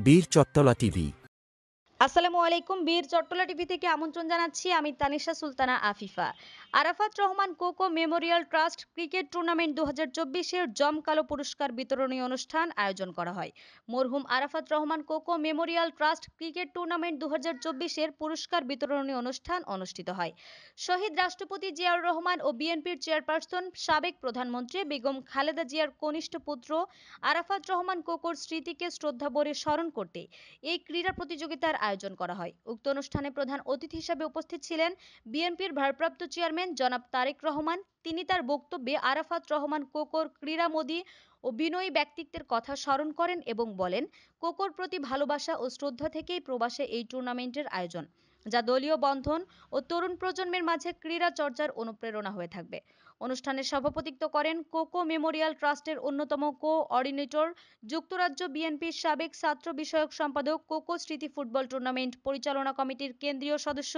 বীর চট্টলা টিভি। আসসালামু আলাইকুম। বীর চট্টলা টিভি থেকে আমন্ত্রণ জানাচ্ছি। আমি Tanisha Sultana Afifa. Arafat Rahman cocoa Memorial trust cricket tournament ২০২৪ এর জমকালো পুরস্কার বিতরণী অনুষ্ঠান আয়োজন করা হয়। মরহুম Arafat Rahman cocoa Memorial trust cricket tournament ২০২৪ এর পুরস্কার বিতরণী অনুষ্ঠান অনুষ্ঠিত হয়। শহীদ রাষ্ট্রপতি জিয়াউর রহমান ও বিএনপির চেয়ারপারসন সাবেক প্রধানমন্ত্রী বেগম খালেদা জিয়ার কনিষ্ঠ পুত্র আরাফাত রহমান কোকোর স্মৃতিকে শ্রদ্ধাভরে স্মরণ করতে এই ক্রীড়া প্রতিযোগিতার আয়োজন করা হয়। উক্ত অনুষ্ঠানে প্রধান অতিথি হিসেবে উপস্থিত ছিলেন বিএনপির ভারপ্রাপ্ত চেয়ারম্যান জনাব তারেক রহমান। তিনি তার বক্তব্যে আরাফাত রহমান কোকোর ক্রীড়ামোদী ও বিনয়ী ব্যক্তিত্বের কথা স্মরণ করেন এবং বলেন, কোকোর প্রতি ভালোবাসা ও শ্রদ্ধা থেকেই প্রবাসে এই টুর্নামেন্টের আয়োজন, যা দলীয় বন্ধন ও তরুণ প্রজন্মের মাঝে ক্রীড়া চর্চার অনুপ্রেরণা হয়ে থাকবে। অনুষ্ঠানে সভাপতিত্ব করেন কোকো মেমোরিয়াল ট্রাস্টের অন্যতম কোঅর্ডিনেটর যুক্তরাজ্য বিএনপির সাবেক ছাত্র বিষয়ক সম্পাদক, কোকো স্মৃতি ফুটবল টুর্নামেন্ট পরিচালনা কমিটির কেন্দ্রীয় সদস্য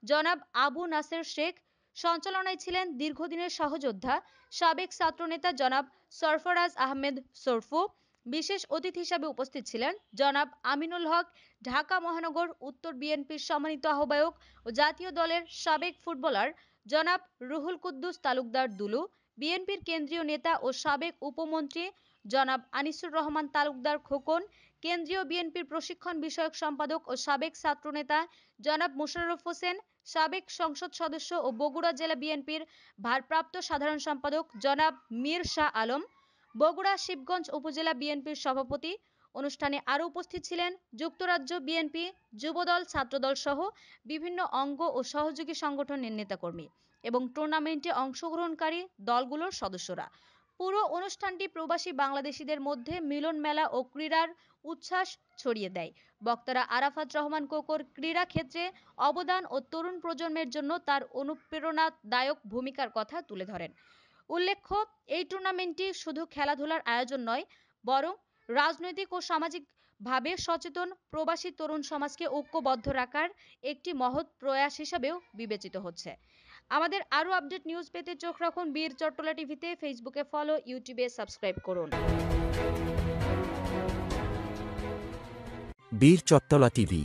জনাব আবু নাসের শেখ। সঞ্চালনায় ছিলেন দীর্ঘদিনের সহযোদ্ধা সাবেক ছাত্রনেতা জনাব সরফরাজ আহমেদ সরফু। বিশেষ অতিথি হিসাবে উপস্থিত ছিলেন জনাব আমিনুল হক, ঢাকা মহানগর উত্তর বিএনপির সম্মানিত আহ্বায়ক ও জাতীয় দলের সাবেক ফুটবলার জনাব রুহুল কুদ্দুস তালুকদার দুলু, বিএনপির কেন্দ্রীয় নেতা ও সাবেক উপমন্ত্রী জনাব আনিসুর রহমান তালুকদার খোকন, কেন্দ্রীয় বিএনপির প্রশিক্ষণ বিষয়ক সম্পাদক ও সাবেক ছাত্রনেতা জনাব মোশাররফ হোসেন, সাবেক সংসদ সদস্য ও বগুড়া জেলা বিএনপির ভারপ্রাপ্ত সাধারণ সম্পাদক জনাব মীর শাহ আলম, বগুড়া শিবগঞ্জ উপজেলা বিএনপির সভাপতি। অনুষ্ঠানে আরও উপস্থিত ছিলেন যুক্তরাজ্য বিএনপি, যুবদল, ছাত্রদল সহ বিভিন্ন অঙ্গ ও সহযোগী সংগঠনের নেতাকর্মী এবং টুর্নামেন্টে অংশগ্রহণকারী দলগুলোর সদস্যরা। পুরো অনুষ্ঠানটি প্রবাসী বাংলাদেশিদের মধ্যে মিলন মেলা ও ক্রীড়ার উচ্ছ্বাস ছড়িয়ে দেয়। বক্তারা আরাফাত রহমান কোকোর ক্রীড়া ক্ষেত্রে অবদান ও তরুণ প্রজন্মের জন্য তার অনুপ্রেরণাদায়ক ভূমিকার কথা তুলে ধরেন। উল্লেখ্য, এই টুর্নামেন্টটি শুধু খেলাধুলার আয়োজন নয়, বরং রাজনৈতিক ও সামাজিকভাবে সচেতন প্রবাসী তরুণ সমাজকে ঐক্যবদ্ধ রাখার একটি মহৎ প্রয়াস হিসেবেও বিবেচিত হচ্ছে। আমাদের আরও আপডেট নিউজ পেতে চোখ রাখুন বীর চট্টলা টিভিতে। ফেসবুকে ফলো, ইউটিউবে সাবস্ক্রাইব করুন। বীর চট্টলা টিভি।